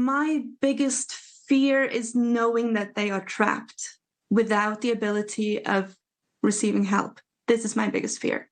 My biggest fear is knowing that they are trapped without the ability of receiving help. This is my biggest fear.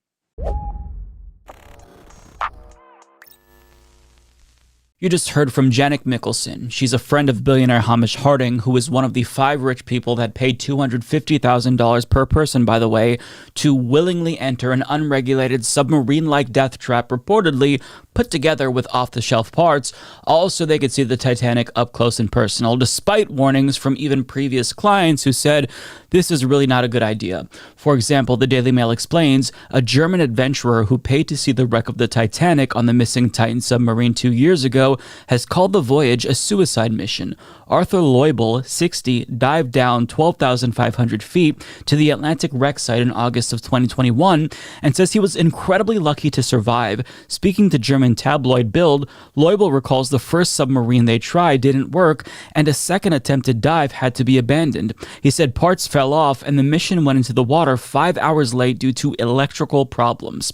You just heard from Janik Mikkelsen. She's a friend of billionaire Hamish Harding, who is one of the 5 rich people that paid $250,000 per person, by the way, to willingly enter an unregulated submarine-like death trap reportedly put together with off-the-shelf parts, all so they could see the Titanic up close and personal, despite warnings from even previous clients who said this is really not a good idea. For example, the Daily Mail explains a German adventurer who paid to see the wreck of the Titanic on the missing Titan submarine 2 years ago has called the voyage a suicide mission. Arthur Leubel, 60, dived down 12,500 feet to the Atlantic wreck site in August of 2021 and says he was incredibly lucky to survive. Speaking to German tabloid Bild, Leubel recalls the first submarine they tried didn't work and a second attempted dive had to be abandoned. He said parts fell off and the mission went into the water 5 hours late due to electrical problems.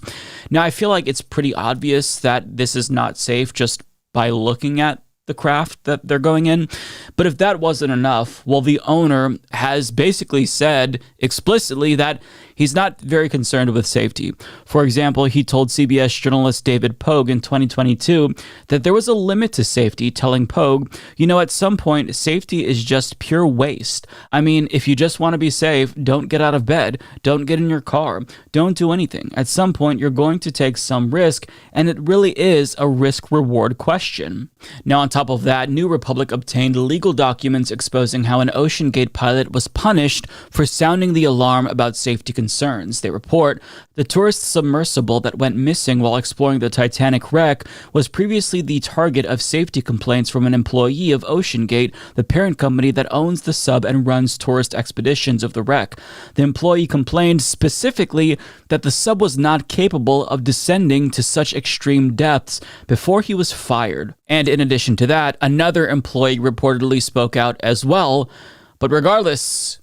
Now, I feel like it's pretty obvious that this is not safe just by looking at the craft that they're going in. But if that wasn't enough, well, the owner has basically said explicitly that he's not very concerned with safety. For example, he told CBS journalist David Pogue in 2022 that there was a limit to safety, telling Pogue, at some point, safety is just pure waste. I mean, if you just want to be safe, don't get out of bed, don't get in your car, don't do anything. At some point, you're going to take some risk, and it really is a risk-reward question. Now, on top of that, New Republic obtained legal documents exposing how an OceanGate pilot was punished for sounding the alarm about safety concerns. They report the tourist submersible that went missing while exploring the Titanic wreck was previously the target of safety complaints from an employee of OceanGate, the parent company that owns the sub and runs tourist expeditions of the wreck. The employee complained specifically that the sub was not capable of descending to such extreme depths before he was fired. And in addition to that, another employee reportedly spoke out as well. But regardless,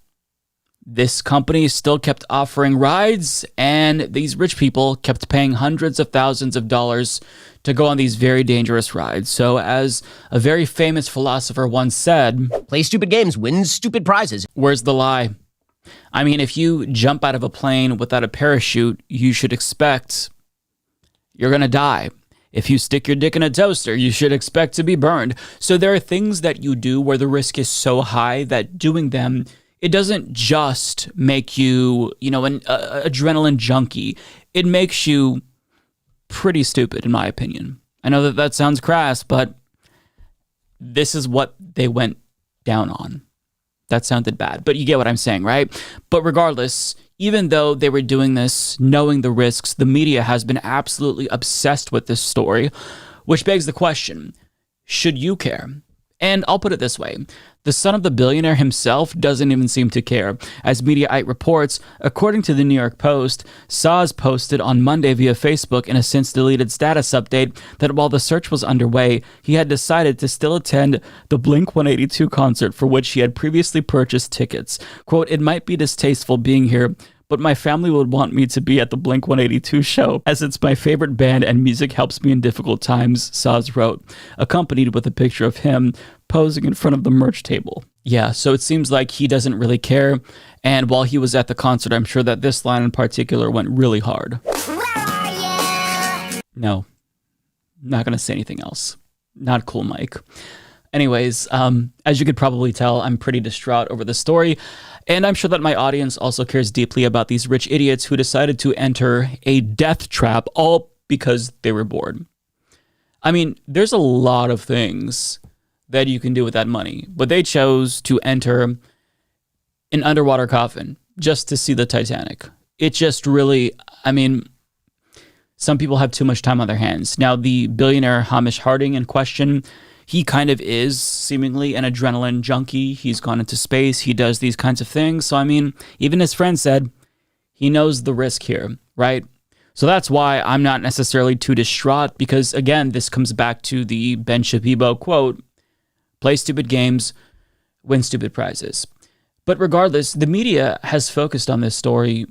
this company still kept offering rides, and these rich people kept paying hundreds of thousands of dollars to go on these very dangerous rides. So as a very famous philosopher once said, play stupid games, win stupid prizes. Where's the lie? I mean, if you jump out of a plane without a parachute, you should expect you're going to die. If you stick your dick in a toaster, you should expect to be burned. So there are things that you do where the risk is so high that doing them, it doesn't just make you, an adrenaline junkie. It makes you pretty stupid, in my opinion. I know that sounds crass, but this is what they went down on. That sounded bad, but you get what I'm saying, right? But regardless, even though they were doing this, knowing the risks, the media has been absolutely obsessed with this story, which begs the question, should you care? And I'll put it this way. The son of the billionaire himself doesn't even seem to care. As Mediaite reports, according to the New York Post, Saz posted on Monday via Facebook in a since-deleted status update that while the search was underway, he had decided to still attend the Blink-182 concert for which he had previously purchased tickets. Quote, "It might be distasteful being here, but my family would want me to be at the Blink-182 show, as it's my favorite band and music helps me in difficult times," Saz wrote, accompanied with a picture of him posing in front of the merch table. Yeah, so it seems like he doesn't really care, and while he was at the concert, I'm sure that this line in particular went really hard. Where are you? No, not gonna say anything else. Not cool, Mike. Anyways, as you could probably tell, I'm pretty distraught over the story, and I'm sure that my audience also cares deeply about these rich idiots who decided to enter a death trap all because they were bored. I mean, there's a lot of things that you can do with that money, but they chose to enter an underwater coffin just to see the Titanic. It just really, some people have too much time on their hands. Now, the billionaire Hamish Harding in question, he kind of is seemingly an adrenaline junkie. He's gone into space. He does these kinds of things. So, even his friend said he knows the risk here, right? So that's why I'm not necessarily too distraught because, again, this comes back to the Ben Shapiro quote, play stupid games, win stupid prizes. But regardless, the media has focused on this story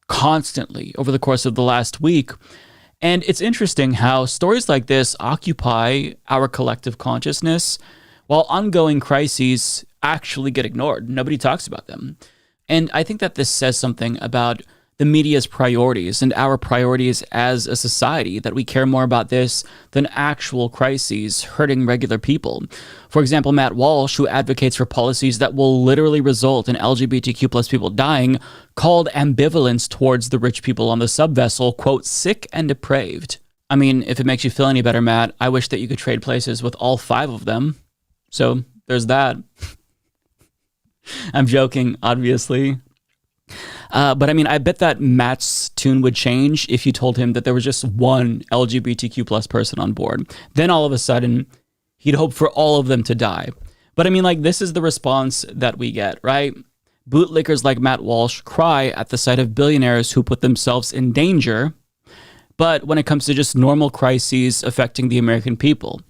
constantly over the course of the last week. And it's interesting how stories like this occupy our collective consciousness while ongoing crises actually get ignored. Nobody talks about them. And I think that this says something about the media's priorities and our priorities as a society, that we care more about this than actual crises hurting regular people. For example, Matt Walsh, who advocates for policies that will literally result in LGBTQ plus people dying, called ambivalence towards the rich people on the subvessel, quote, sick and depraved. I mean, if it makes you feel any better, Matt, I wish that you could trade places with all 5 of them. So there's that. I'm joking, obviously. But I mean, I bet that Matt's tune would change if you told him that there was just one LGBTQ plus person on board. Then all of a sudden, he'd hope for all of them to die. But I mean, like, this is the response that we get, right? Bootlickers like Matt Walsh cry at the sight of billionaires who put themselves in danger. But when it comes to just normal crises affecting the American people,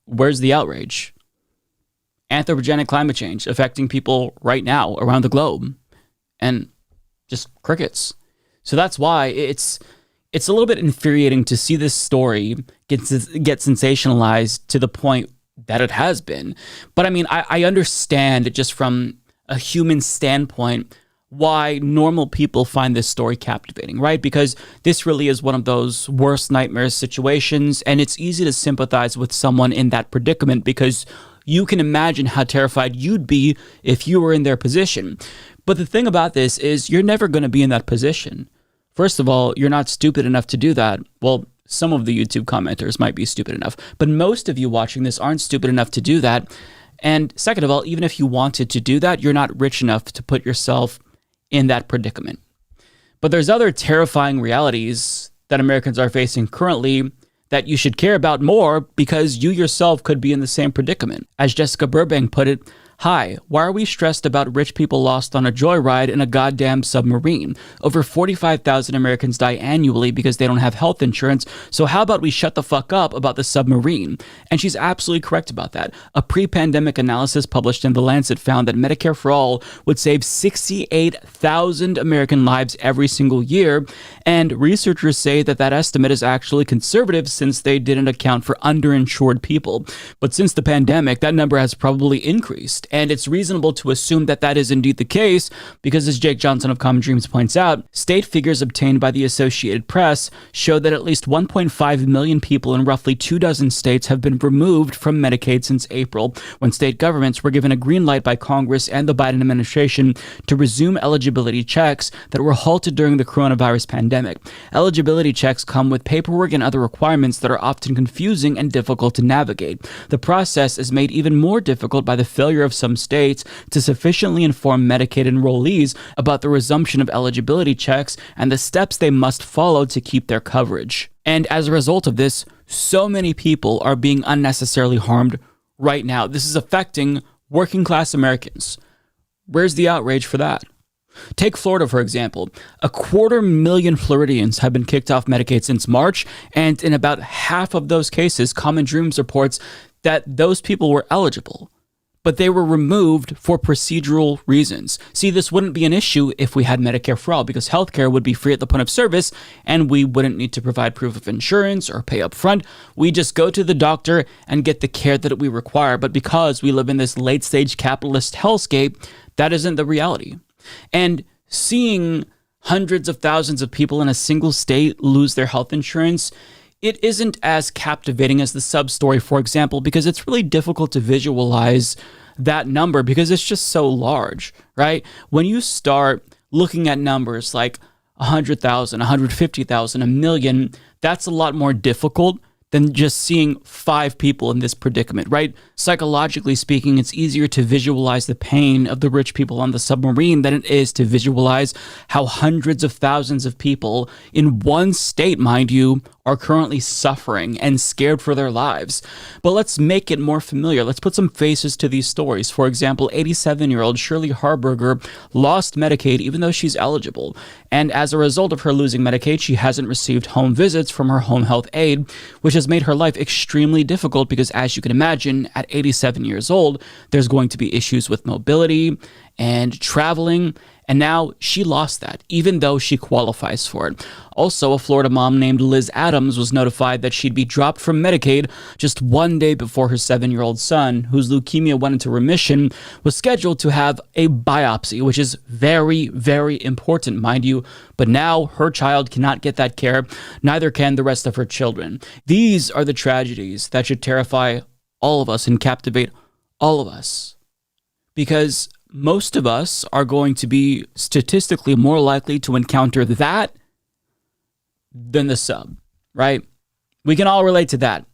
where's the outrage? Anthropogenic climate change affecting people right now around the globe, and just crickets. So that's why it's a little bit infuriating to see this story get sensationalized to the point that it has been. But I mean, I understand just from a human standpoint why normal people find this story captivating, right? Because this really is one of those worst nightmare situations, and it's easy to sympathize with someone in that predicament because you can imagine how terrified you'd be if you were in their position. But the thing about this is you're never going to be in that position. First of all, you're not stupid enough to do that. Well, some of the YouTube commenters might be stupid enough, but most of you watching this aren't stupid enough to do that. And second of all, even if you wanted to do that, you're not rich enough to put yourself in that predicament. But there's other terrifying realities that Americans are facing currently that you should care about more because you yourself could be in the same predicament. As Jessica Burbank put it, "Hi, why are we stressed about rich people lost on a joyride in a goddamn submarine? Over 45,000 Americans die annually because they don't have health insurance, so how about we shut the fuck up about the submarine?" And she's absolutely correct about that. A pre-pandemic analysis published in The Lancet found that Medicare for All would save 68,000 American lives every single year, and researchers say that that estimate is actually conservative since they didn't account for underinsured people. But since the pandemic, that number has probably increased. And it's reasonable to assume that that is indeed the case because, as Jake Johnson of Common Dreams points out, state figures obtained by the Associated Press show that at least 1.5 million people in roughly 24 states have been removed from Medicaid since April, when state governments were given a green light by Congress and the Biden administration to resume eligibility checks that were halted during the coronavirus pandemic. Eligibility checks come with paperwork and other requirements that are often confusing and difficult to navigate. The process is made even more difficult by the failure of some states to sufficiently inform Medicaid enrollees about the resumption of eligibility checks and the steps they must follow to keep their coverage. And as a result of this, so many people are being unnecessarily harmed right now. This is affecting working class Americans. Where's the outrage for that? Take Florida, for example. 250,000 Floridians have been kicked off Medicaid since March, and in about half of those cases, Common Dreams reports that those people were eligible, but they were removed for procedural reasons. See, this wouldn't be an issue if we had Medicare for All, because healthcare would be free at the point of service, and we wouldn't need to provide proof of insurance or pay up front. We just go to the doctor and get the care that we require. But because we live in this late-stage capitalist hellscape, that isn't the reality. And seeing hundreds of thousands of people in a single state lose their health insurance, it isn't as captivating as the sub-story, for example, because it's really difficult to visualize that number because it's just so large, right? When you start looking at numbers like 100,000, 150,000, a million, that's a lot more difficult than just seeing 5 people in this predicament, right? Psychologically speaking, it's easier to visualize the pain of the rich people on the submarine than it is to visualize how hundreds of thousands of people in one state, mind you, are currently suffering and scared for their lives. But let's make it more familiar. Let's put some faces to these stories. For example, 87-year-old Shirley Harburger lost Medicaid even though she's eligible. And as a result of her losing Medicaid, she hasn't received home visits from her home health aide, which has made her life extremely difficult because, as you can imagine, at 87 years old, there's going to be issues with mobility and traveling. And now she lost that, even though she qualifies for it. Also, a Florida mom named Liz Adams was notified that she'd be dropped from Medicaid just one day before her 7-year-old son, whose leukemia went into remission, was scheduled to have a biopsy, which is very, very important, mind you. But now her child cannot get that care. Neither can the rest of her children. These are the tragedies that should terrify all of us and captivate all of us. Because most of us are going to be statistically more likely to encounter that than the sub, right? We can all relate to that.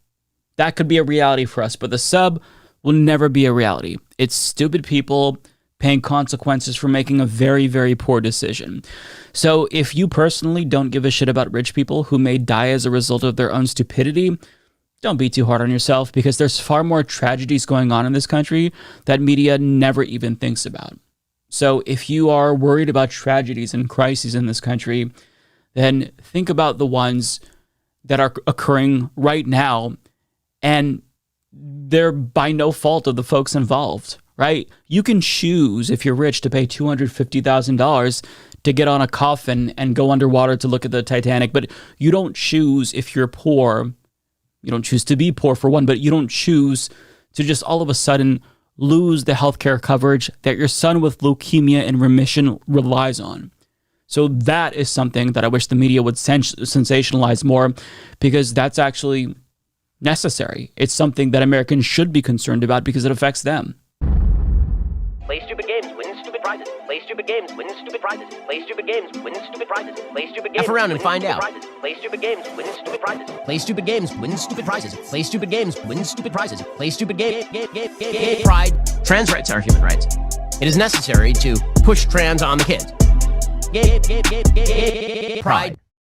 That could be a reality for us, but the sub will never be a reality. It's stupid people paying consequences for making a very, very poor decision. So if you personally don't give a shit about rich people who may die as a result of their own stupidity, don't be too hard on yourself, because there's far more tragedies going on in this country that media never even thinks about. So if you are worried about tragedies and crises in this country, then think about the ones that are occurring right now, and they're by no fault of the folks involved, right? You can choose, if you're rich, to pay $250,000 to get on a coffin and go underwater to look at the Titanic, but you don't choose, if you're poor. You don't choose to be poor, for one, but you don't choose to just all of a sudden lose the healthcare coverage that your son with leukemia in remission relies on. So that is something that I wish the media would sensationalize more, because that's actually necessary. It's something that Americans should be concerned about because it affects them. Play stupid games, win stupid prizes. Play stupid games, win stupid prizes. Play stupid games, win stupid prizes. Play stupid games. F around and find out. Play stupid games, win stupid prizes. Play stupid games, win stupid prizes. Play stupid games, win stupid prizes. Play stupid game. Pride. Trans rights are human rights. It is necessary to push trans on the kids. Pride.